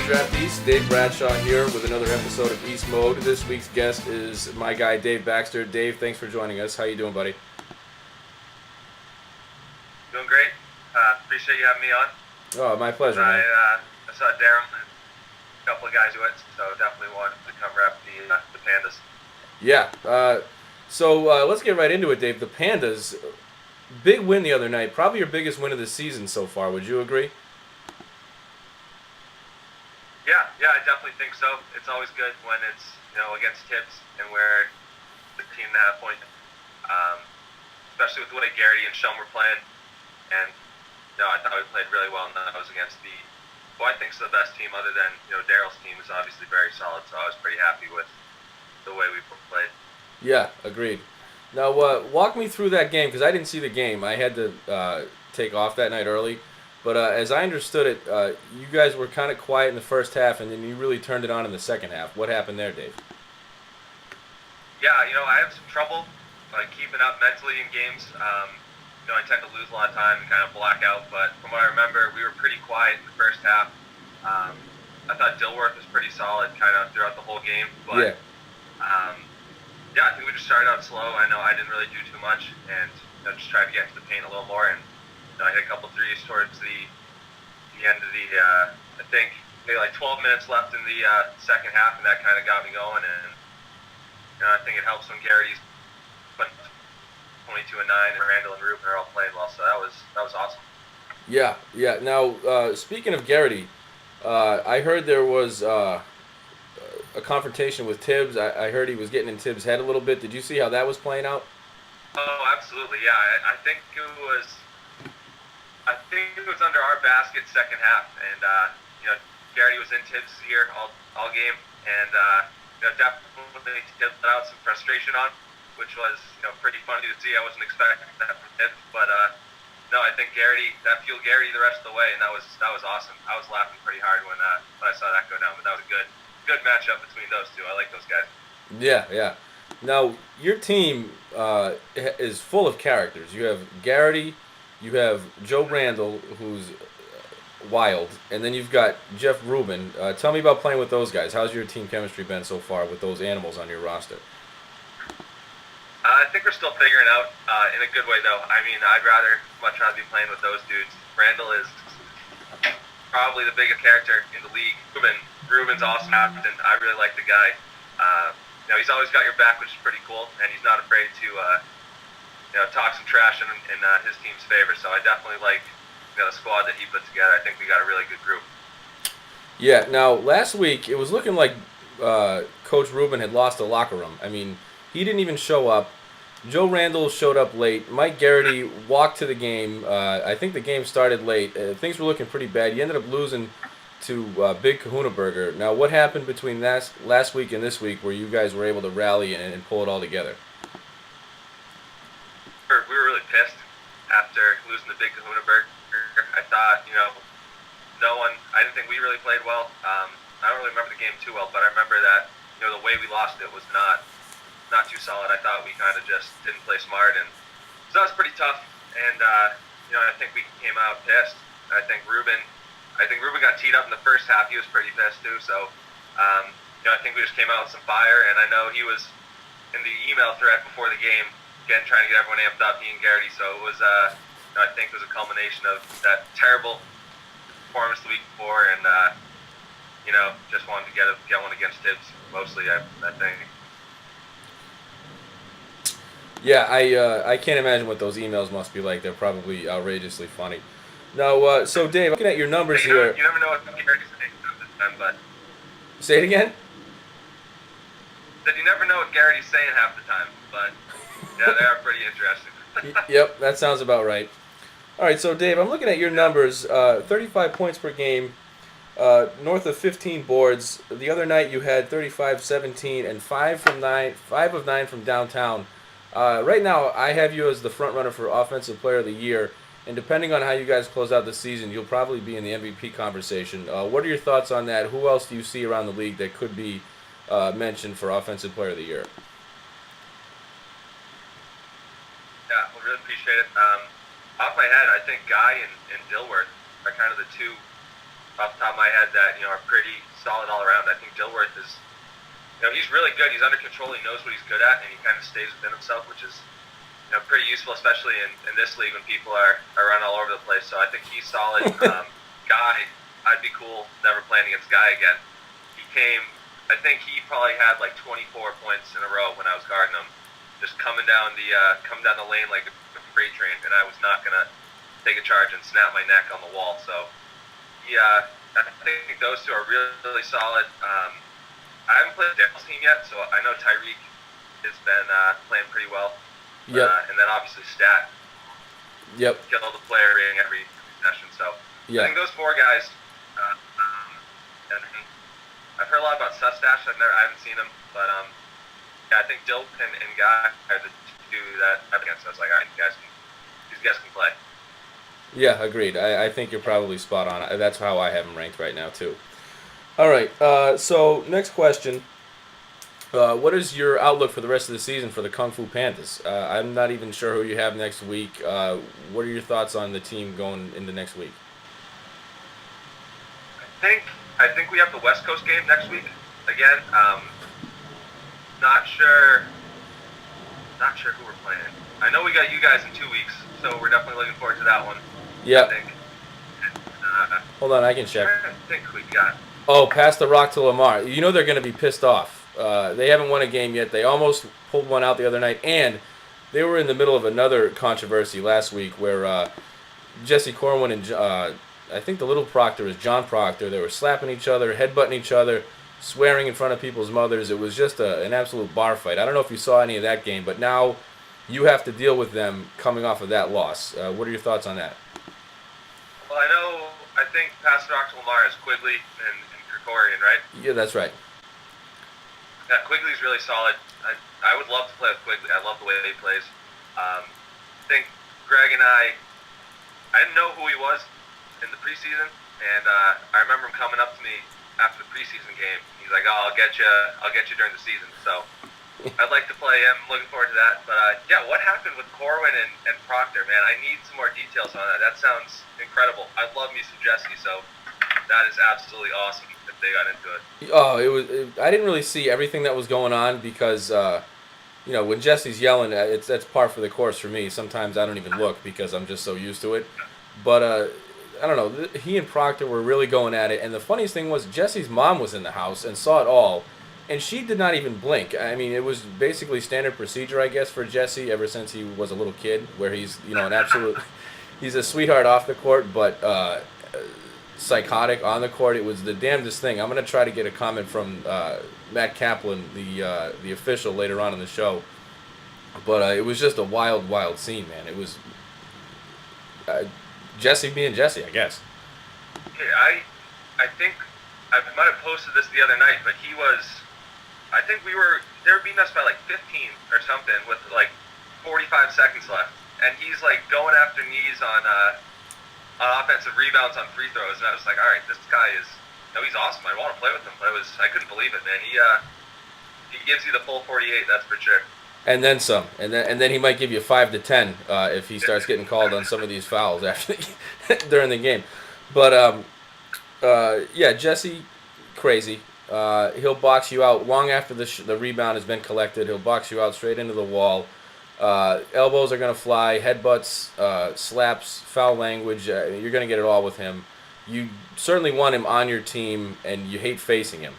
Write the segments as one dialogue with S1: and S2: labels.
S1: BDraft East. Dave Bradshaw here with another episode of East Mode. This week's guest is my guy, Dave Baxter. Dave, thanks for joining us. How you doing, buddy?
S2: Doing great. Appreciate you having me on.
S1: Oh, my pleasure, man.
S2: I saw Daryl and a couple of guys who went, so definitely wanted to come rep the Pandas.
S1: Yeah. So let's get right into it, Dave. The Pandas, big win the other night. Probably your biggest win of the season so far. Would you agree?
S2: Yeah, I definitely think so. It's always good when it's, against Tibbs and we're 15.5 point, especially with the way Gerrity and Shum were playing. And, I thought we played really well, and that was against who I think is the best team other than, Daryl's team is obviously very solid, so I was pretty happy with the way we played.
S1: Yeah, agreed. Now, walk me through that game, because I didn't see the game. I had to take off that night early. But as I understood it, you guys were kind of quiet in the first half, and then you really turned it on in the second half. What happened there, Dave?
S2: Yeah, I have some trouble keeping up mentally in games. I tend to lose a lot of time and kind of black out. But from what I remember, we were pretty quiet in the first half. I thought Dilworth was pretty solid kind of throughout the whole game. But, I think we just started out slow. I know I didn't really do too much and just tried to get into the paint a little more. And I hit a couple threes towards the end of I think maybe 12 minutes left in the second half, and that kind of got me going. And I think it helps when Gerrity's 22 and 9, and Randall and Ruben are all playing well. So that was awesome.
S1: Yeah. Now, speaking of Gerrity, I heard there was a confrontation with Tibbs. I heard he was getting in Tibbs' head a little bit. Did you see how that was playing out?
S2: Oh, absolutely. Yeah, I think it was. Under our basket second half, and Gerrity was in Tibbs' ear all game, and definitely Tibbs let out some frustration on, which was pretty funny to see. I wasn't expecting that from Tibbs, but no, I think that fueled Gerrity the rest of the way, and that was awesome. I was laughing pretty hard when I saw that go down, but that was a good matchup between those two. I like those guys.
S1: Yeah. Now your team is full of characters. You have Gerrity. You have Joe Randall, who's wild, and then you've got Jeff Rubin. Tell me about playing with those guys. How's your team chemistry been so far with those animals on your roster?
S2: I think we're still figuring out in a good way, though. I mean, I'd much rather be playing with those dudes. Randall is probably the biggest character in the league. Rubin's awesome, and I really like the guy. He's always got your back, which is pretty cool, and he's not afraid to talk some trash in his team's favor. So I definitely like the squad that he put together. I think we got a really good group.
S1: Yeah. Now, last week it was looking like Coach Rubin had lost the locker room. I mean, he didn't even show up. Joe Randall showed up late. Mike Gerrity walked to the game. I think the game started late. Things were looking pretty bad. He ended up losing to Big Kahuna Burger. Now, what happened between last week and this week where you guys were able to rally and pull it all together?
S2: We were really pissed after losing the Big Kahuna Burger. I thought, I didn't think we really played well. I don't really remember the game too well, but I remember that, the way we lost it was not too solid. I thought we kind of just didn't play smart, and so that was pretty tough. And, I think we came out pissed. I think Ruben got teed up in the first half. He was pretty pissed too. So, I think we just came out with some fire, and I know he was in the email thread before the game, again, trying to get everyone amped up, he and Gerrity. So it was, I think it was a culmination of that terrible performance the week before, and just wanted to get one against Tibbs mostly. I think.
S1: Yeah, I can't imagine what those emails must be like. They're probably outrageously funny. Now, so Dave, looking at your numbers here.
S2: You never know what Gerrity's saying half the time, but.
S1: Say it again.
S2: That you never know what Gerrity's saying half the time, but yeah, they are pretty interesting.
S1: Yep, that sounds about right. All right, so Dave, I'm looking at your numbers. 35 points per game, north of 15 boards. The other night you had 35, 17, and 5 of 9 from downtown. Right now, I have you as the front runner for Offensive Player of the Year, and depending on how you guys close out the season, you'll probably be in the MVP conversation. What are your thoughts on that? Who else do you see around the league that could be mentioned for Offensive Player of the Year?
S2: Yeah, we really appreciate it. Off my head, I think Guy and Dilworth are kind of the two off the top of my head that are pretty solid all around. I think Dilworth is, he's really good. He's under control. He knows what he's good at, and he kind of stays within himself, which is pretty useful, especially in this league when people are running all over the place. So I think he's solid. Guy, I'd be cool never playing against Guy again. I think he probably had like 24 points in a row when I was guarding him, just coming down the lane like a freight train, and I was not gonna take a charge and snap my neck on the wall. So yeah, I think those two are really, really solid. I haven't played Daryl's team yet, so I know Tyreek has been playing pretty well.
S1: Yep.
S2: And then obviously Stat.
S1: Yep.
S2: Kill the player rating every session. So
S1: Yeah.
S2: I think those four guys. And I've heard a lot about Sustash. I haven't seen him, but yeah, I think Dilp and Guy are the two that I'm against. I was like, all right, these guys can play.
S1: Yeah, agreed. I think you're probably spot on. That's how I have him ranked right now too. All right. So next question. What is your outlook for the rest of the season for the Kung Fu Pandas? I'm not even sure who you have next week. What are your thoughts on the team going into next week?
S2: I think we have the West Coast game next week again. Not sure who we're playing. I know we got you guys in 2 weeks, so we're definitely looking forward to that one.
S1: Yeah.
S2: I think.
S1: Hold on, I can check.
S2: I think we got.
S1: Oh, pass the rock to Lamar. You know they're going to be pissed off. They haven't won a game yet. They almost pulled one out the other night, and they were in the middle of another controversy last week where Jesse Corwin and I think the little Proctor is John Proctor. They were slapping each other, headbutting each other, swearing in front of people's mothers. It was just an absolute bar fight. I don't know if you saw any of that game, but now you have to deal with them coming off of that loss. What are your thoughts on that?
S2: Well, I think Pastor Dr. Lamar is Quigley and Krikorian, right?
S1: Yeah, that's right.
S2: Yeah, Quigley's really solid. I would love to play with Quigley. I love the way he plays. I think Greg and I didn't know who he was in the preseason, and I remember him coming up to me after the preseason game. He's like, "Oh, I'll get you during the season." So I'd like to play him. Looking forward to that. But yeah, what happened with Corwin and Proctor, man? I need some more details on that. That sounds incredible. I love me some Jesse, so that is absolutely awesome if they got into it.
S1: Oh, I didn't really see everything that was going on because when Jesse's yelling, that's par for the course for me. Sometimes I don't even look because I'm just so used to it. But I don't know. He and Proctor were really going at it, and the funniest thing was Jesse's mom was in the house and saw it all, and she did not even blink. I mean, it was basically standard procedure, I guess, for Jesse ever since he was a little kid, where he's an absolute, he's a sweetheart off the court, but psychotic on the court. It was the damnedest thing. I'm gonna try to get a comment from Matt Kaplan, the official, later on in the show, but it was just a wild, wild scene, man. It was. Jesse being Jesse, I guess.
S2: Yeah, I think I might have posted this the other night, but I think they were beating us by like 15 or something with like 45 seconds left, and he's like going after knees on offensive rebounds on free throws, and I was like, all right, this guy is, he's awesome. I want to play with him, but I couldn't believe it, man. He gives you the full 48, that's for sure.
S1: And then some, and then he might give you 5 to 10 if he starts getting called on some of these fouls after during the game. But yeah, Jesse, crazy. He'll box you out long after the rebound has been collected. He'll box you out straight into the wall. Elbows are gonna fly, headbutts, slaps, foul language. You're gonna get it all with him. You certainly want him on your team, and you hate facing him.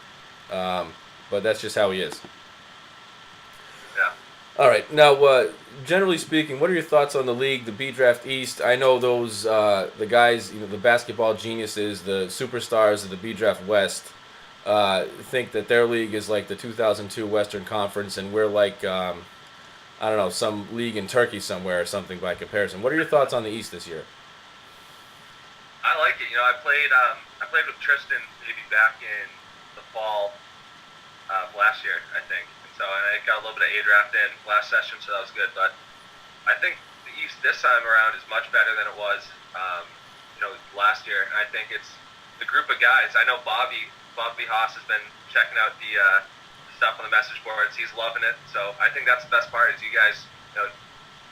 S1: But that's just how he is. All right. Now, generally speaking, what are your thoughts on the league, the BDraft East? I know those the guys, the basketball geniuses, the superstars of the BDraft West, think that their league is like the 2002 Western Conference, and we're like, I don't know, some league in Turkey somewhere or something by comparison. What are your thoughts on the East this year?
S2: I like it. I played with Tristan maybe back in the fall of last year, I think. So I got a little bit of A-draft in last session, so that was good. But I think the East this time around is much better than it was, last year. And I think it's the group of guys. I know Bobby Haas has been checking out the stuff on the message boards. He's loving it. So I think that's the best part is you guys,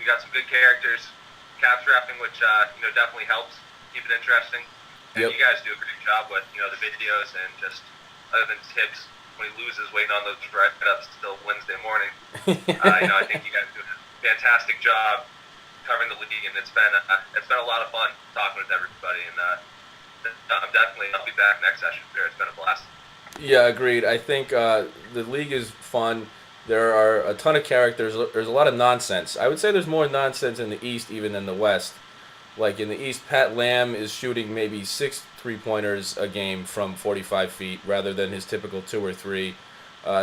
S2: we got some good characters. Caps drafting, which definitely helps keep it interesting. And
S1: Yep.
S2: you guys do a great job with, the videos and just other than Tibbs when he loses waiting on those write-ups till Wednesday morning. I think you guys do a fantastic job covering the league, and it's been a lot of fun talking with everybody. And I'll be back next session. It's been a blast.
S1: Yeah, agreed. I think the league is fun. There are a ton of characters. There's a lot of nonsense. I would say there's more nonsense in the East even than the West. Like in the East, Pat Lam is shooting maybe 6 3-pointers a game from 45 feet rather than his typical 2 or 3.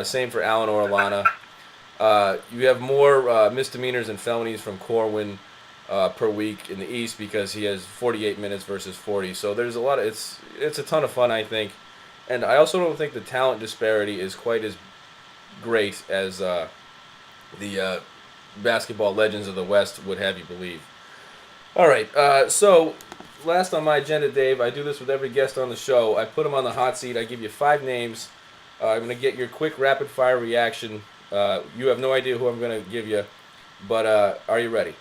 S1: Same for Alan Orellana. You have more misdemeanors and felonies from Corwin per week in the East because he has 48 minutes versus 40. So there's a lot of it's a ton of fun, I think. And I also don't think the talent disparity is quite as great as the basketball legends of the West would have you believe. All right, so last on my agenda, Dave, I do this with every guest on the show. I put them on the hot seat. I give you 5 names. I'm going to get your quick rapid-fire reaction. You have no idea who I'm going to give you, but are you ready?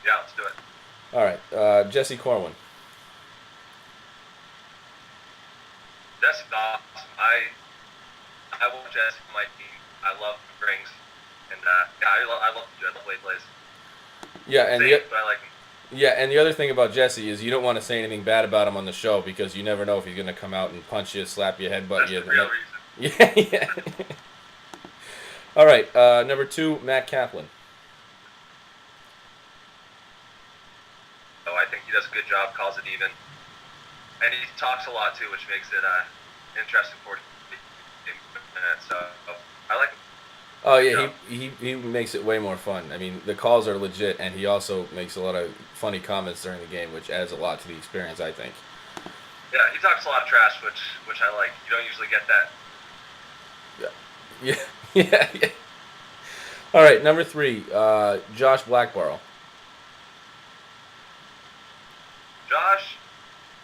S2: Yeah, let's do it.
S1: All right, Jesse Corwin.
S2: Jesse's awesome. I want Jesse on my team. I love rings, and I love the way he plays.
S1: Yeah, and
S2: but I like him.
S1: Yeah, and the other thing about Jesse is you don't want to say anything bad about him on the show because you never know if he's going to come out and punch you, slap you, headbutt you.
S2: That's the real reason.
S1: Yeah. All right, number 2, Matt Kaplan.
S2: So I think he does a good job, calls it even, and he talks a lot too, which makes it interesting for him. So I like him.
S1: Oh yeah, he makes it way more fun. I mean, the calls are legit, and he also makes a lot of funny comments during the game, which adds a lot to the experience, I think.
S2: Yeah, he talks a lot of trash, which I like. You don't usually get that.
S1: Yeah. All right, number 3, Josh Blackborough.
S2: Josh,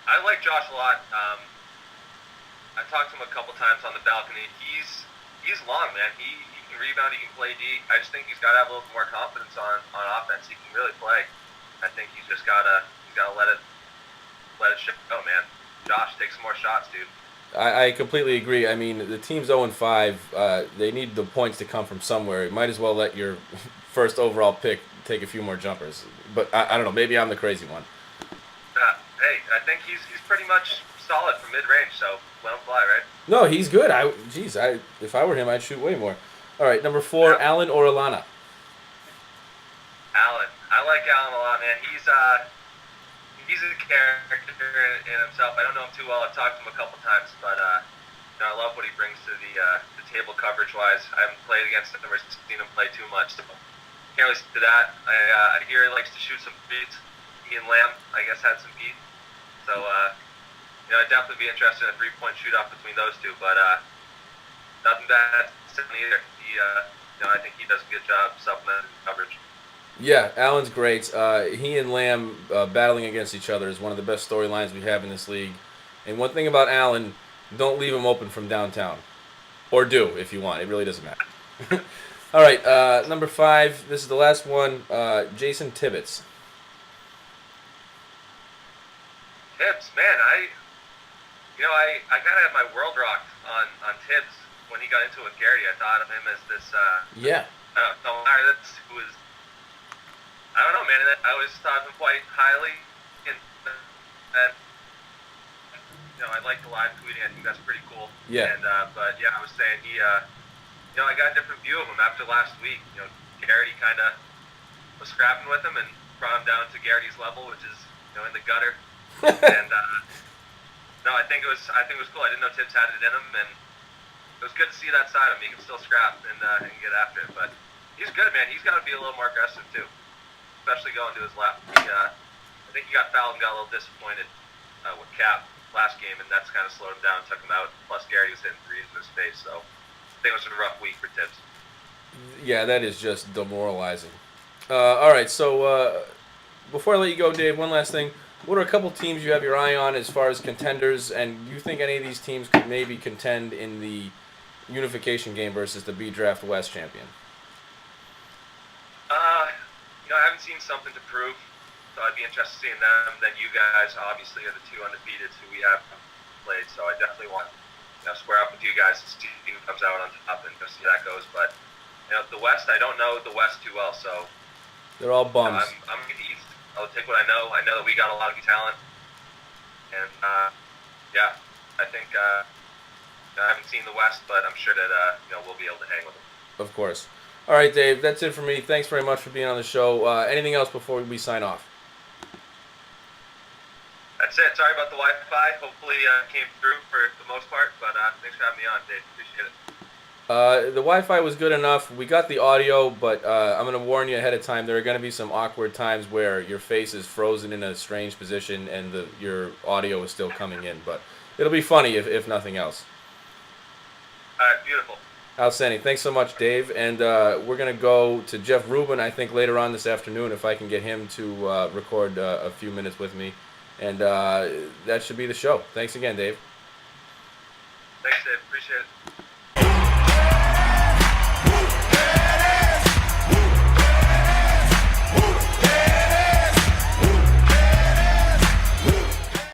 S2: I like Josh a lot. I talked to him a couple times on the balcony. He's long, man. He can rebound. He can play D. I just think he's got to have a little more confidence on offense. He can really play. I think he's just gotta let it show, man. Josh, take some more shots, dude.
S1: I completely agree. I mean, the team's 0-5. They need the points to come from somewhere. You might as well let your first overall pick take a few more jumpers. But I don't know. Maybe I'm the crazy one.
S2: Hey, I think he's pretty much solid from mid-range, so let him fly, right?
S1: No, he's good. If I were him, I'd shoot way more. All right, number 4, Alan Orellana.
S2: Alan, I like Alan a lot, man. He's a character in himself. I don't know him too well. I've talked to him a couple times, but I love what he brings to the table coverage-wise. I haven't played against him or seen him play too much, so can't really speak to that. I hear he likes to shoot some beats. He and Lam, I guess, had some beats. So, I'd definitely be interested in a 3-point shootout between those two, but nothing bad either. I think he does a good job supplementing coverage.
S1: Yeah, Alan's great. He and Lam battling against each other is one of the best storylines we have in this league. And one thing about Alan, don't leave him open from downtown. Or do, if you want. It really doesn't matter. All right, number 5. This is the last one. Jason Tibbets.
S2: Tibbs, man, I kind of had my world rocked on Tibbs when he got into it with Gerrity. I thought of him as this,
S1: Yeah.
S2: who was, I don't know, man. I always thought of him quite highly, and I like the live tweeting. I think that's pretty cool.
S1: Yeah.
S2: And but yeah, I was saying I got a different view of him after last week. Gerrity kind of was scrapping with him and brought him down to Gerrity's level, which is in the gutter. And I think it was cool. I didn't know Tibbs had it in him, and it was good to see that side of him. He can still scrap and get after it, but he's good, man. He's got to be a little more aggressive too, especially going to his left. I think he got fouled and got a little disappointed with KAP last game, and that's kind of slowed him down, took him out. Plus, Gerrity was hitting threes in his face, so I think it was a rough week for Tibbs.
S1: Yeah, that is just demoralizing. All right, so before I let you go, Dave, one last thing. What are a couple teams you have your eye on as far as contenders, and do you think any of these teams could maybe contend in the unification game versus the BDraft West champion?
S2: I haven't seen something to prove So I'd be interested in seeing them. Then you guys obviously are the two undefeated who we have played. So I definitely want square up with you guys to see who comes out on top and just see how that goes. But the West, I don't know the West too well, so
S1: they're all bums.
S2: I'm going to the East. I'll take what I know. I know that we got a lot of talent, and yeah, I think I haven't seen the West, but I'm sure that we'll be able to hang with them.
S1: Of course. All right, Dave. That's it for me. Thanks very much for being on the show. Anything else before we sign off?
S2: That's it. Sorry about the Wi-Fi. Hopefully came through for the most part, but thanks for having me on, Dave. Appreciate it.
S1: The Wi-Fi was good enough. We got the audio, but I'm going to warn you ahead of time. There are going to be some awkward times where your face is frozen in a strange position and your audio is still coming in. But it'll be funny if nothing else.
S2: All right, beautiful.
S1: Outstanding. Thanks so much, Dave. And we're going to go to Jeff Rubin, I think, later on this afternoon, if I can get him to record a few minutes with me. And that should be the show. Thanks again, Dave.
S2: Thanks, Dave. Appreciate it.